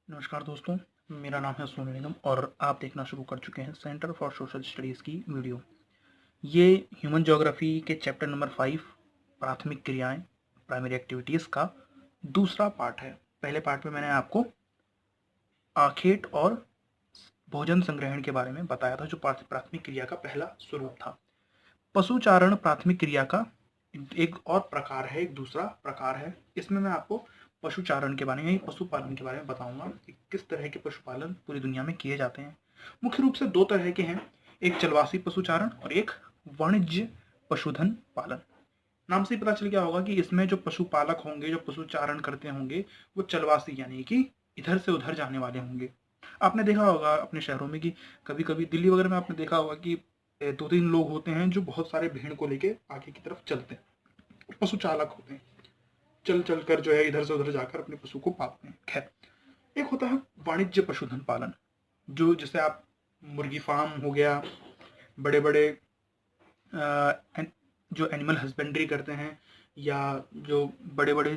नमस्कार दोस्तों, मेरा नाम है सोनू निगम और आप देखना शुरू कर चुके हैं सेंटर फॉर सोशल स्टडीज़ की वीडियो। ये ह्यूमन ज्योग्राफी के चैप्टर नंबर 5 प्राथमिक क्रियाएं प्राइमरी एक्टिविटीज़ का दूसरा पार्ट है। पहले पार्ट में मैंने आपको आखेट और भोजन संग्रहण के बारे में बताया था, जो प्राथमिक क्रिया का पहला स्वरूप था। पशुचारण प्राथमिक क्रिया का एक और प्रकार है, एक दूसरा प्रकार है। इसमें मैं आपको पशुचारण के बारे में, पशुपालन के बारे में बताऊंगा कि किस तरह के पशुपालन पूरी दुनिया में किए जाते हैं। मुख्य रूप से दो तरह के हैं, एक चलवासी पशुचारण और एक वाणिज्य पशुधन पालन। नाम से ही पता चल गया होगा कि इसमें जो पशुपालक होंगे, जो पशुचारण करते होंगे, वो चलवासी यानी कि इधर से उधर जाने वाले होंगे। आपने देखा होगा अपने शहरों में कि कभी कभी दिल्ली वगैरह में आपने देखा होगा कि दो तीन लोग होते हैं जो बहुत सारे भेड़ को लेके आगे की तरफ चलते हैं, पशु चालक होते हैं। चल चल कर जो है इधर से उधर जाकर अपने पशु को पालते हैं। खैर, एक होता है वाणिज्य पशुधन पालन, जो जैसे आप मुर्गी फार्म हो गया, बड़े बड़े जो एनिमल हस्बेंड्री करते हैं, या जो बड़े बड़े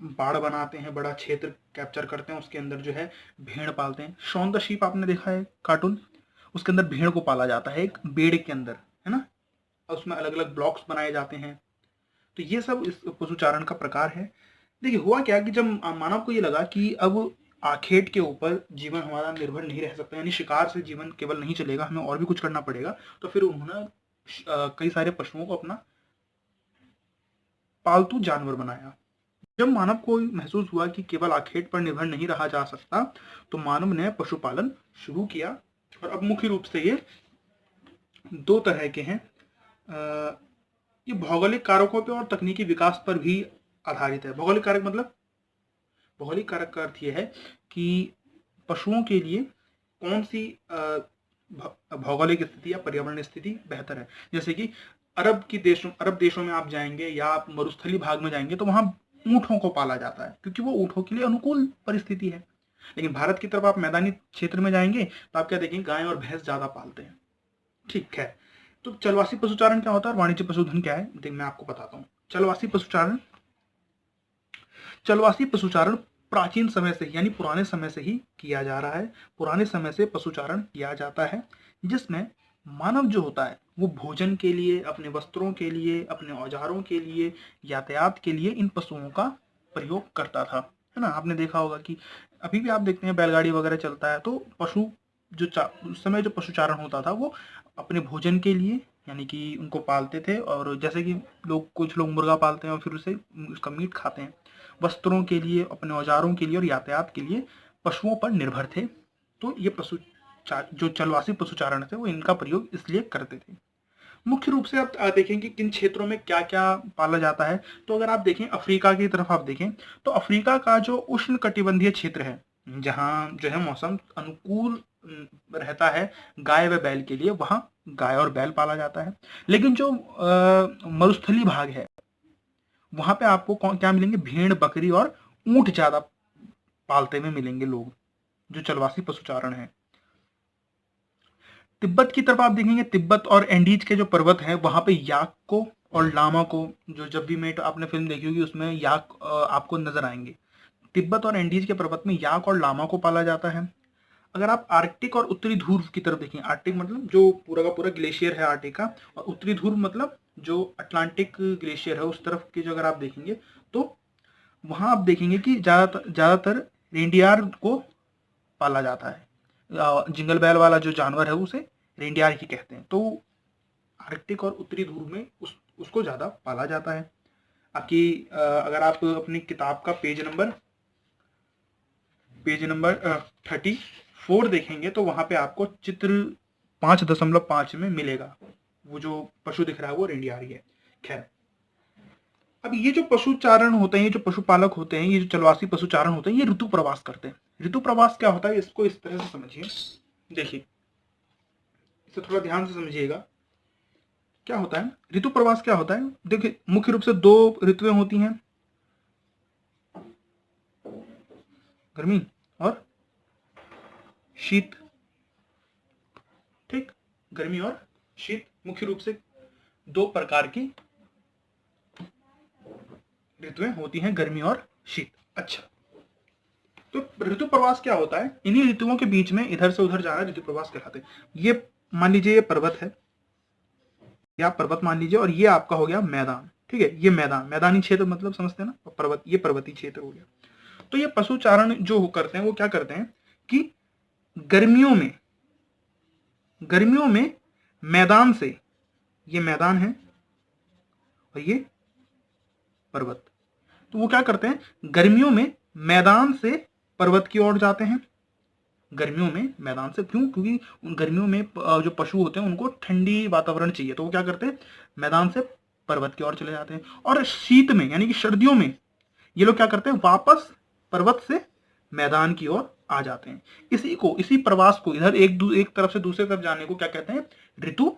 बाड़ बनाते हैं, बड़ा क्षेत्र कैप्चर करते हैं, उसके अंदर जो है भेड़ पालते हैं। शॉन द शीप आपने देखा है कार्टून, उसके अंदर भेड़ को पाला जाता है एक बेड़ के अंदर, है ना। और उसमें अलग अलग ब्लॉक्स बनाए जाते हैं। तो ये सब इस पशुचारण का प्रकार है। देखिए हुआ क्या कि जब मानव को ये लगा कि अब आखेट के ऊपर जीवन हमारा निर्भर नहीं रह सकता, यानी शिकार से जीवन केवल नहीं चलेगा, हमें और भी कुछ करना पड़ेगा, तो फिर उन्होंने कई सारे पशुओं को अपना पालतू जानवर बनाया। जब मानव को महसूस हुआ कि केवल आखेट पर निर्भर नहीं रहा जा सकता, तो मानव ने पशुपालन शुरू किया। और अब मुख्य रूप से ये दो तरह के हैं। ये भौगोलिक कारकों पर और तकनीकी विकास पर भी आधारित है। भौगोलिक कारक मतलब, भौगोलिक कारक का अर्थ यह है कि पशुओं के लिए कौन सी भौगोलिक स्थिति या पर्यावरण स्थिति बेहतर है। जैसे कि अरब देशों में आप जाएंगे या आप मरुस्थली भाग में जाएंगे तो वहां ऊंटों को पाला जाता है, क्योंकि वो ऊंटों के लिए अनुकूल परिस्थिति है। लेकिन भारत की तरफ आप मैदानी क्षेत्र में जाएंगे तो आप क्या देखेंगे, गाय और भैंस ज्यादा पालते हैं। ठीक है, तो चलवासी पशुचारण क्या होता है और वाणिज्य पशुधन क्या है, मैं आपको बताता हूँ। चलवासी पशुचारण प्राचीन समय से यानी पुराने समय से ही किया जा रहा है। पुराने समय से पशुचारण किया जाता है, जिसमें मानव जो होता है वो भोजन के लिए, अपने वस्त्रों के लिए, अपने औजारों के लिए, यातायात के लिए इन पशुओं का प्रयोग करता था, है ना। आपने देखा होगा कि अभी भी आप देखते हैं बैलगाड़ी वगैरह चलता है, तो पशु उस समय जो पशुचारण होता था वो अपने भोजन के लिए, यानी कि उनको पालते थे। और जैसे कि कुछ लोग मुर्गा पालते हैं और फिर उसे उसका मीट खाते हैं। वस्त्रों के लिए, अपने औजारों के लिए और यातायात के लिए पशुओं पर निर्भर थे। तो ये जो चलवासी पशुचारण थे वो इनका प्रयोग इसलिए करते थे। मुख्य रूप से आप देखेंगे किन क्षेत्रों में क्या क्या पाला जाता है। तो अगर आप देखें अफ्रीका की तरफ आप देखें, तो अफ्रीका का जो उष्ण कटिबंधीय क्षेत्र है, जहाँ जो है मौसम अनुकूल रहता है गाय व बैल के लिए, वहां गाय और बैल पाला जाता है। लेकिन जो मरुस्थली भाग है, वहां पे आपको क्या मिलेंगे, भेड़, बकरी और ऊंट ज्यादा पालते हुए मिलेंगे लोग, जो चलवासी पशुचारण है। तिब्बत की तरफ आप देखेंगे, तिब्बत और एंडीज के जो पर्वत हैं, वहां पे याक को और लामा को, जो जब भी मेट आपने फिल्म देखी होगी उसमें याक आपको नजर आएंगे। तिब्बत और एंडीज के पर्वत में याक और लामा को पाला जाता है। अगर आप आर्कटिक और उत्तरी ध्रुव की तरफ देखें, आर्कटिक मतलब जो पूरा का पूरा ग्लेशियर है आर्कटिक का, और उत्तरी ध्रुव मतलब जो अटलांटिक ग्लेशियर है उस तरफ की जो अगर आप देखेंगे, तो वहां आप देखेंगे कि ज्यादातर रेंडियार को पाला जाता है। जिंगल बैल वाला जो जानवर है उसे रेंडियार ही कहते हैं। तो आर्कटिक और उत्तरी ध्रुव में उसको ज्यादा पाला जाता है। अगर आप अपनी किताब का पेज नंबर 34 देखेंगे, तो वहां पे आपको चित्र 5.5 में मिलेगा। वो जो पशु दिख रहा है वो रेंडियारी है। खैर, अब ये जो पशुचारण होते हैं, ये जो पशुपालक होते हैं, ये जो चलवासी पशुचारण होते हैं, ये ऋतु प्रवास करते हैं। ऋतु प्रवास क्या होता है, इसको इस तरह से समझिए। देखिए, इसे थोड़ा ध्यान से समझिएगा। क्या होता है ऋतु प्रवास, क्या होता है, देखिए मुख्य रूप से दो ऋतुएं होती हैं, गर्मी और शीत। ठीक, गर्मी और शीत मुख्य रूप से दो प्रकार की ऋतुएं होती हैं, गर्मी और शीत। अच्छा, तो ऋतु प्रवास क्या होता है, इन्हीं ऋतुओं के बीच में इधर से उधर जाना ऋतु प्रवास कहलाते हैं। ये मान लीजिए ये पर्वत है, ये आप पर्वत मान लीजिए, और ये आपका हो गया मैदान, ठीक है, ये मैदान, मैदानी क्षेत्र मतलब समझते हैं ना, और पर्वत, ये पर्वतीय क्षेत्र हो गया। तो ये पशुचारण जो करते हैं वो क्या करते हैं कि गर्मियों में मैदान से, ये मैदान है और ये पर्वत, तो वो क्या करते हैं गर्मियों में मैदान से पर्वत की ओर जाते हैं। गर्मियों में मैदान से, क्यों, क्योंकि उन गर्मियों में जो पशु होते हैं उनको ठंडी वातावरण चाहिए, तो वो क्या करते हैं मैदान से पर्वत की ओर चले जाते हैं। और शीत में यानी कि सर्दियों में ये लोग क्या करते हैं वापस पर्वत से मैदान की ओर आ जाते हैं। इसी प्रवास को इधर एक तरफ से दूसरे तरफ जाने को क्या कहते हैं, ऋतु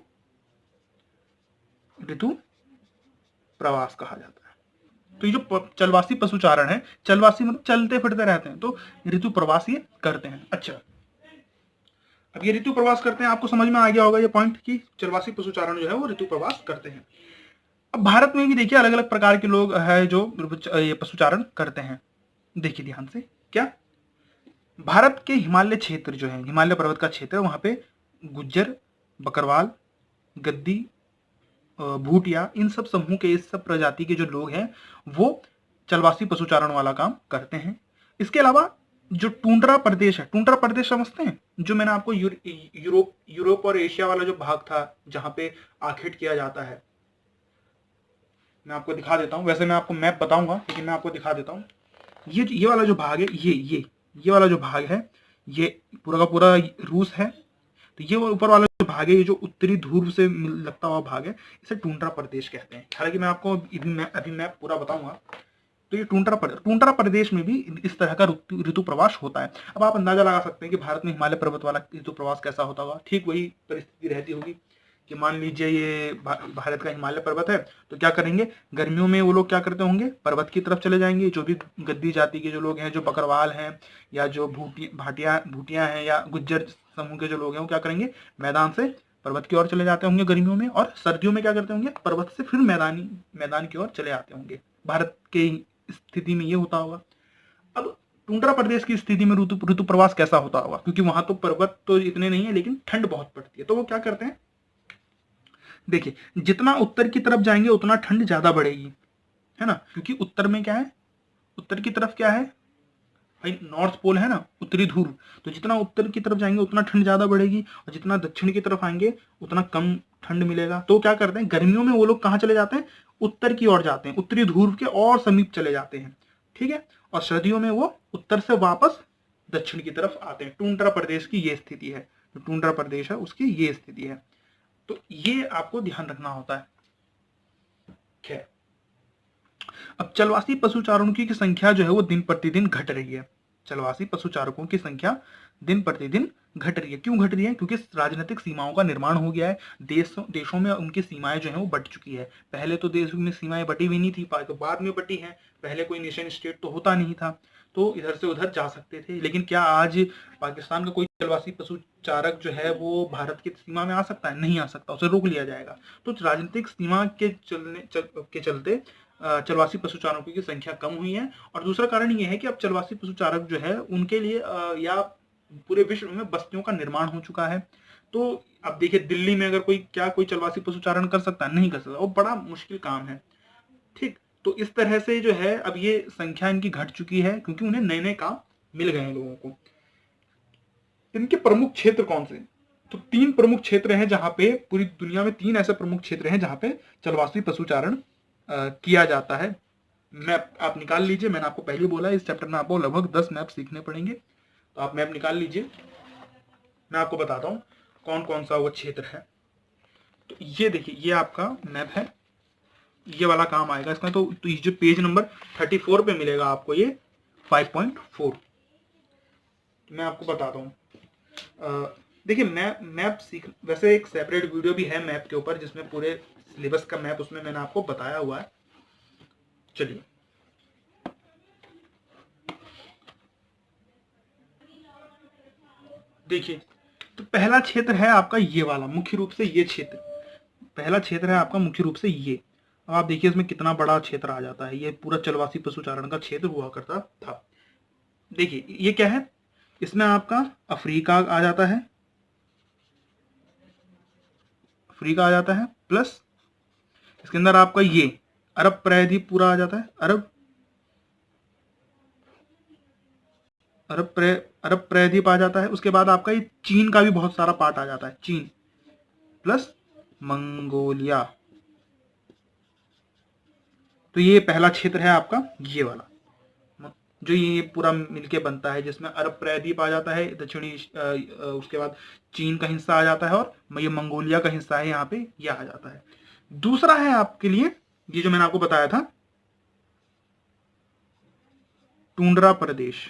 प्रवास कहा जाता है। तो ये जो चलवासी पशुचारण है, चलवासी मतलब चलते फिरते रहते हैं, तो ऋतु प्रवास ये करते हैं। अच्छा, अब ये ऋतु प्रवास करते हैं, आपको समझ में आ गया होगा ये पॉइंट कि चलवासी पशुचारण जो है वो ऋतु प्रवास करते हैं। अब भारत में भी देखिए अलग अलग प्रकार के लोग हैं जो ये पशुचारण करते हैं। देखिए ध्यान से, क्या भारत के हिमालय क्षेत्र जो है, हिमालय पर्वत का क्षेत्र, वहां पे गुज्जर, बकरवाल, गद्दी, भूटिया, इन सब समूह के, इस सब प्रजाति के जो लोग हैं वो चलवासी पशुचारण वाला काम करते हैं। इसके अलावा जो टुंड्रा प्रदेश है, टुंड्रा प्रदेश समझते हैं, जो मैंने आपको यूरोप और एशिया वाला जो भाग था जहां पे आखेट किया जाता है, मैं आपको दिखा देता हूं, वैसे मैं आपको मैप बताऊंगा लेकिन मैं आपको दिखा देता हूं। ये वाला जो भाग है, ये वाला जो भाग है, ये पूरा का पूरा रूस है। तो ये ऊपर वाला जो भाग है, ये जो उत्तरी ध्रुव से लगता हुआ भाग है, इसे टुंड्रा प्रदेश कहते हैं। हालांकि मैं आपको अभी मैप पूरा बताऊंगा। तो ये टुंड्रा प्रदेश में भी इस तरह का ऋतु प्रवास होता है। अब आप अंदाजा लगा सकते हैं कि भारत में हिमालय पर्वत वाला ऋतु प्रवास कैसा होता होगा। ठीक वही परिस्थिति रहती होगी कि मान लीजिए ये भारत का हिमालय पर्वत है, तो क्या करेंगे गर्मियों में वो लोग क्या करते होंगे पर्वत की तरफ चले जाएंगे। जो भी गद्दी जाति के जो लोग हैं, जो बकरवाल हैं, या जो भूटिया हैं, या गुज्जर समूह के जो लोग हैं, वो क्या करेंगे मैदान से पर्वत की ओर चले जाते होंगे गर्मियों में, और सर्दियों में क्या करते होंगे पर्वत से फिर मैदान की ओर चले आते होंगे। भारत के स्थिति में ये होता होगा। अब टुंड्रा प्रदेश की स्थिति में ऋतु प्रवास कैसा होता होगा, क्योंकि वहां तो पर्वत तो इतने नहीं है लेकिन ठंड बहुत पड़ती है। तो वो क्या करते हैं, देखिए जितना उत्तर की तरफ जाएंगे उतना ठंड ज्यादा बढ़ेगी, है ना, क्योंकि उत्तर में क्या है, उत्तर की तरफ क्या है भाई, नॉर्थ पोल है ना, उत्तरी ध्रुव। तो जितना उत्तर की तरफ जाएंगे उतना ठंड ज्यादा बढ़ेगी, और जितना दक्षिण की तरफ आएंगे उतना कम ठंड मिलेगा। तो क्या करते हैं गर्मियों में वो लोग कहाँ चले जाते हैं, उत्तर की ओर जाते हैं, उत्तरी ध्रुव के और समीप चले जाते हैं, ठीक है। और सर्दियों में वो उत्तर से वापस दक्षिण की तरफ आते हैं। टुंड्रा प्रदेश की ये स्थिति है, जो टुंड्रा प्रदेश है उसकी ये स्थिति है। तो ये आपको ध्यान रखना होता है। खैर, अब चलवासी पशुचारणों की संख्या जो है वो दिन प्रतिदिन घट रही है। चलवासी पशुचारकों की संख्या दिन प्रतिदिन घट रही है। क्यों घट रही है, क्योंकि राजनीतिक सीमाओं का निर्माण हो गया है। देशों में उनकी सीमाएं जो है वो बट चुकी है। पहले तो देश में सीमाएं बटी हुई नहीं थी, तो बाद में बटी है। पहले कोई नेशन स्टेट तो होता नहीं था, तो इधर से उधर जा सकते थे। लेकिन क्या आज पाकिस्तान का कोई चलवासी पशुचारक जो है वो भारत की सीमा में आ सकता है? नहीं आ सकता, उसे रोक लिया जाएगा। तो राजनीतिक सीमा के चलते चलवासी पशुचारकों की संख्या कम हुई है। और दूसरा कारण यह है कि अब चलवासी पशुचारक जो है उनके लिए या पूरे विश्व में बस्तियों का निर्माण हो चुका है। तो अब देखिए दिल्ली में अगर कोई चलवासी पशुचारण कर सकता है? नहीं कर सकता, वो बड़ा मुश्किल काम है, ठीक। तो इस तरह से जो है अब ये संख्या इनकी घट चुकी है, क्योंकि उन्हें नए नए काम मिल गए हैं लोगों को। इनके प्रमुख क्षेत्र कौन से? तो 3 प्रमुख क्षेत्र हैं जहां पे पूरी दुनिया में 3 ऐसे प्रमुख क्षेत्र हैं जहां पे चलवासी पशुचारण किया जाता है। मैप आप निकाल लीजिए, मैंने आपको पहले बोला इस चैप्टर में आपको लगभग 10 मैप सीखने पड़ेंगे, तो आप मैप निकाल लीजिए। मैं आपको बताता हूँ कौन कौन सा वो क्षेत्र है। तो ये देखिए, ये आपका मैप है, ये वाला काम आएगा इसका। तो ये जो पेज नंबर 34 पे मिलेगा आपको ये 5.4। मैं आपको बताता हूँ। देखिए मैप सीख, वैसे एक सेपरेट वीडियो भी है मैप के ऊपर जिसमें पूरे सिलेबस का मैप उसमें मैंने आपको बताया हुआ है। चलिए, देखिए तो पहला क्षेत्र है आपका ये वाला, मुख्य रूप से ये क्षेत्र पहला क्षेत्र है आपका मुख्य रूप से ये। अब आप देखिए इसमें कितना बड़ा क्षेत्र आ जाता है। ये पूरा चलवासी पशुचारण का क्षेत्र हुआ करता था। देखिए ये क्या है, इसमें आपका अफ्रीका आ जाता है, अफ्रीका आ जाता है, प्लस इसके अंदर आपका ये अरब प्रायद्वीप पूरा आ जाता है, अरब प्रायद्वीप आ जाता है। उसके बाद आपका ये चीन का भी बहुत सारा पार्ट आ जाता है, चीन प्लस मंगोलिया। तो ये पहला क्षेत्र है आपका ये वाला, जो ये पूरा मिलके बनता है, जिसमें अरब प्रायद्वीप आ जाता है दक्षिणी, उसके बाद चीन का हिस्सा आ जाता है और ये मंगोलिया का हिस्सा है, यहाँ पे ये आ जाता है। दूसरा है आपके लिए ये जो मैंने आपको बताया था, टुंड्रा प्रदेश।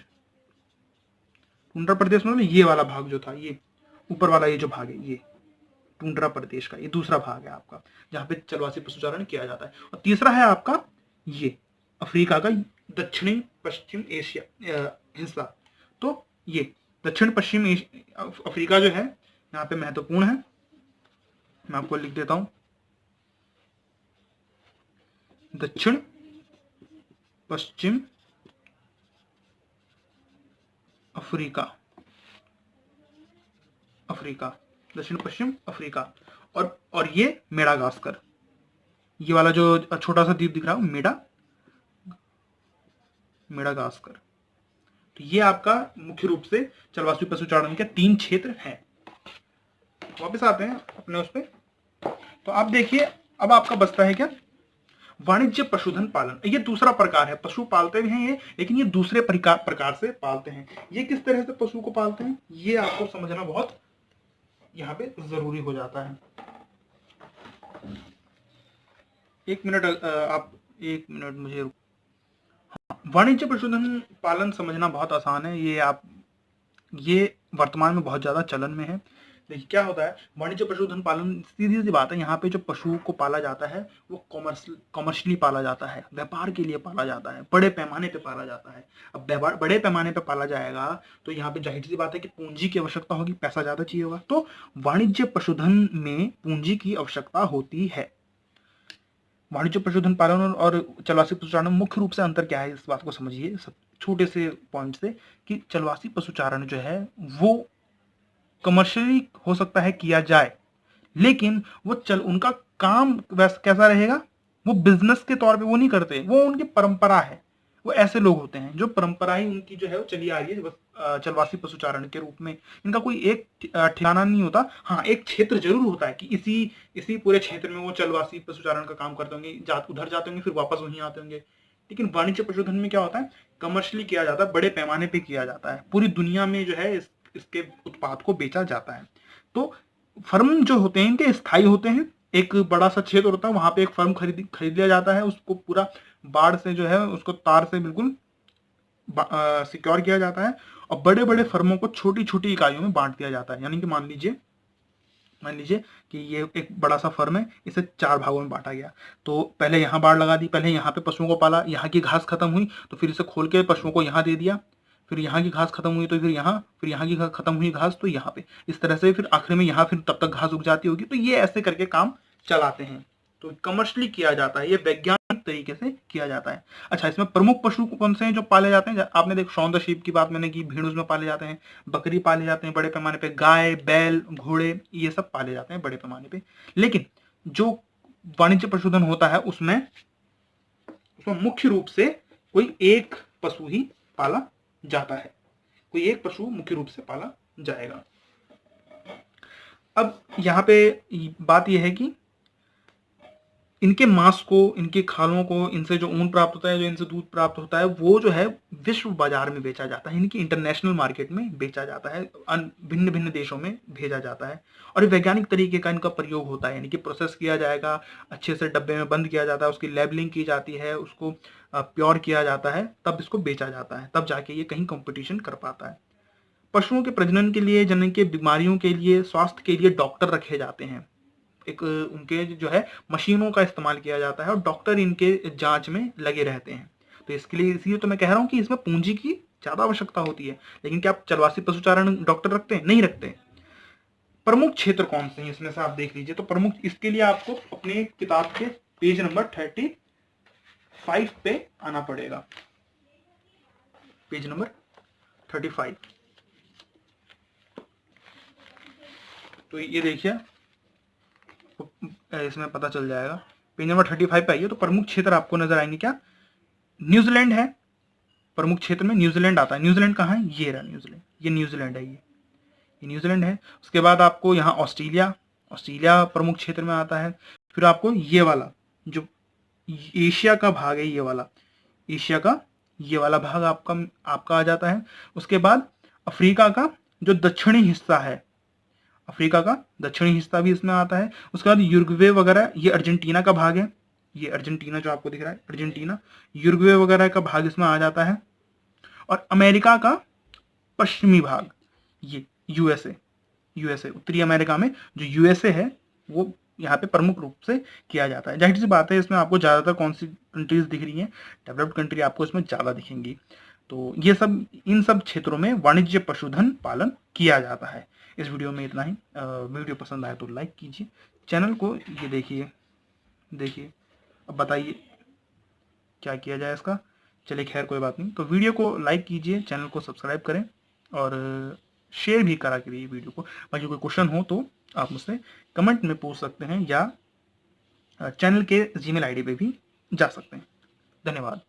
टुंड्रा प्रदेश मतलब ये वाला भाग जो था, ये ऊपर वाला ये जो भाग है, ये टुंड्रा प्रदेश का ये दूसरा भाग है आपका, जहाँ पे चलवासी पशुचारण किया जाता है। और तीसरा है आपका ये अफ्रीका का दक्षिणी पश्चिम एशिया हिस्सा। तो ये दक्षिण पश्चिम अफ्रीका जो है यहाँ पे महत्वपूर्ण है, मैं आपको लिख देता हूं, दक्षिण पश्चिम अफ्रीका, अफ्रीका, दक्षिण पश्चिम अफ्रीका। और ये मेडागास्कर, ये वाला जो छोटा सा द्वीप दिख रहा है मेडागास्कर। तो ये आपका मुख्य रूप से चलवासी पशुचारण के 3 क्षेत्र हैं। वापस आते हैं अपने उस पे। तो आप देखिए अब आपका बचता है क्या, वाणिज्य पशुधन पालन। ये दूसरा प्रकार है, पशु पालते भी हैं ये, लेकिन ये दूसरे प्रकार से पालते हैं। ये किस तरह से पशु को पालते हैं ये आपको समझना बहुत यहाँ पे जरूरी हो जाता है। एक मिनट आप एक मिनट मुझे, वाणिज्य पशुधन पालन समझना बहुत आसान है, ये वर्तमान में बहुत ज्यादा चलन में है। देखिए क्या होता है, वाणिज्य पशुधन पालन सीधी सी बात है, यहाँ पे जो पशु को पाला जाता है वो कॉमर्शियली पाला जाता है, व्यापार के लिए पाला जाता है, बड़े पैमाने पे पाला जाता है। अब बड़े पैमाने पे पाला जाएगा तो यहाँ पे जाहिर सी बात है कि पूंजी की आवश्यकता होगी, पैसा ज्यादा चाहिए होगा। तो वाणिज्य पशुधन में पूंजी की आवश्यकता होती है। वाणिज्य पशुधन पालन और चलवासी पशुचारण में मुख्य रूप से अंतर क्या है, इस बात को समझिए सब छोटे से पॉइंट से, कि चलवासी पशुचारण जो है वो कमर्शियली हो सकता है किया जाए, लेकिन वो उनका काम वैसा कैसा रहेगा, वो बिजनेस के तौर पे वो नहीं करते, वो उनकी परंपरा है। वो ऐसे लोग होते हैं जो परंपरा ही उनकी जो है वो चली आ रही है चलवासी पशुचारण के रूप में। इनका कोई एक ठिकाना नहीं होता। हाँ, एक क्षेत्र जरूर होता है कि इसी पूरे क्षेत्र में वो चलवासी पशुचारण का काम करते होंगे, उधर जाते होंगे फिर वापस वहीं आते होंगे। लेकिन वाणिज्य पशुधन में क्या होता है, कमर्शियली किया जाता है, बड़े पैमाने पे किया जाता है, पूरी दुनिया में जो है इसके उत्पाद को बेचा जाता है। तो फर्म जो होते हैं इनके स्थायी होते हैं, एक बड़ा सा क्षेत्र होता है, वहां पे एक फर्म खरीद लिया जाता है, उसको पूरा बाढ़ से जो है उसको तार से बिल्कुल सिक्योर किया जाता है, और बड़े बड़े फर्मों को छोटी छोटी इकाइयों में बांट दिया जाता है। यानी कि मान लीजिए कि ये एक बड़ा सा फर्म है, इसे 4 भागों में बांटा गया। तो पहले यहाँ बाढ़ लगा दी, पहले यहाँ पे पशुओं को पाला, यहाँ की घास खत्म हुई तो फिर इसे खोल के पशुओं को यहाँ दे दिया, फिर यहाँ की घास खत्म हुई तो फिर यहाँ की खत्म हुई घास तो यहाँ पे, इस तरह से फिर आखिर में यहाँ फिर तब तक घास उग जाती होगी। तो ये ऐसे करके काम चलाते हैं। तो कमर्शियली किया जाता है, ये वैज्ञानिक तरीके से किया जाता है। अच्छा, इसमें प्रमुख पशु कौन से हैं जो पाले जाते हैं, आपने देख शॉन द शीप की बात मैंने की, भेड़ उसमें पाले जाते हैं, बकरी पाले जाते हैं बड़े पैमाने पे, गाय बैल घोड़े ये सब पाले जाते हैं बड़े पैमाने पे। लेकिन जो वाणिज्य पशुधन होता है उसमें मुख्य रूप से कोई एक पशु ही पाला जाता है, कोई एक पशु मुख्य रूप से पाला जाएगा। अब यहाँ पे बात यह है कि इनके मांस को, इनके खालों को, इनसे जो ऊन प्राप्त होता है, जो इनसे दूध प्राप्त होता है, वो जो है विश्व बाजार में बेचा जाता है, इनकी इंटरनेशनल मार्केट में बेचा जाता है, भिन्न भिन्न देशों में भेजा जाता है। और वैज्ञानिक तरीके का इनका प्रयोग होता है, यानी कि प्रोसेस किया जाएगा, अच्छे से डब्बे में बंद किया जाता है, उसकी लेबलिंग की जाती है, उसको प्योर किया जाता है, तब इसको बेचा जाता है, तब जाके ये कहीं कंपटीशन कर पाता है। पशुओं के प्रजनन के लिए, जन के बीमारियों के लिए, स्वास्थ्य के लिए डॉक्टर रखे जाते हैं, एक उनके जो है मशीनों का इस्तेमाल किया जाता है और डॉक्टर इनके जांच में लगे रहते हैं। तो इसके लिए, इसलिए तो मैं कह रहा हूं कि इसमें पूंजी की ज्यादा आवश्यकता होती है। लेकिन क्या आप चलवासी पशुचारण डॉक्टर रखते हैं? नहीं रखते। प्रमुख क्षेत्र कौन से हैं इसमें से आप देख लीजिए। तो प्रमुख, इसके लिए आपको अपने किताब के पेज नंबर 35 पे आना पड़ेगा, पेज नंबर 35। तो ये देखिए इसमें पता चल जाएगा। पेज नंबर 35 पे आइए तो प्रमुख क्षेत्र आपको नजर आएंगे क्या, न्यूजीलैंड है, प्रमुख क्षेत्र में न्यूजीलैंड आता है। न्यूजीलैंड कहाँ है, ये रहा न्यूजीलैंड, ये न्यूजीलैंड है, ये न्यूजीलैंड है। उसके बाद आपको यहाँ ऑस्ट्रेलिया, ऑस्ट्रेलिया प्रमुख क्षेत्र में आता है। फिर आपको ये वाला जो एशिया का भाग है, ये वाला एशिया का ये वाला भाग आपका आ जाता है। उसके बाद अफ्रीका का जो दक्षिणी हिस्सा है, अफ्रीका का दक्षिणी हिस्सा भी इसमें आता है। उसके बाद यूरुग्वे वगैरह, ये अर्जेंटीना का भाग है, ये अर्जेंटीना जो आपको दिख रहा है अर्जेंटीना, यूरुग्वे वगैरह का भाग इसमें आ जाता है। और अमेरिका का पश्चिमी भाग, ये यूएसए उत्तरी अमेरिका में जो यूएसए है वो यहाँ पे प्रमुख रूप से किया जाता है। जाहिर सी बात है इसमें आपको ज़्यादातर कौन सी कंट्रीज दिख रही हैं, डेवलप्ड कंट्री आपको इसमें ज़्यादा दिखेंगी। तो ये सब इन सब क्षेत्रों में वाणिज्य पशुधन पालन किया जाता है। इस वीडियो में इतना ही। वीडियो पसंद आए तो लाइक कीजिए, चैनल को ये देखिए अब बताइए क्या किया जाए इसका। चलिए खैर कोई बात नहीं, तो वीडियो को लाइक कीजिए, चैनल को सब्सक्राइब करें और शेयर भी करा करिए वीडियो को। बाकी कोई क्वेश्चन हो तो आप मुझसे कमेंट में पूछ सकते हैं या चैनल के जीमेल आईडी पे भी जा सकते हैं। धन्यवाद।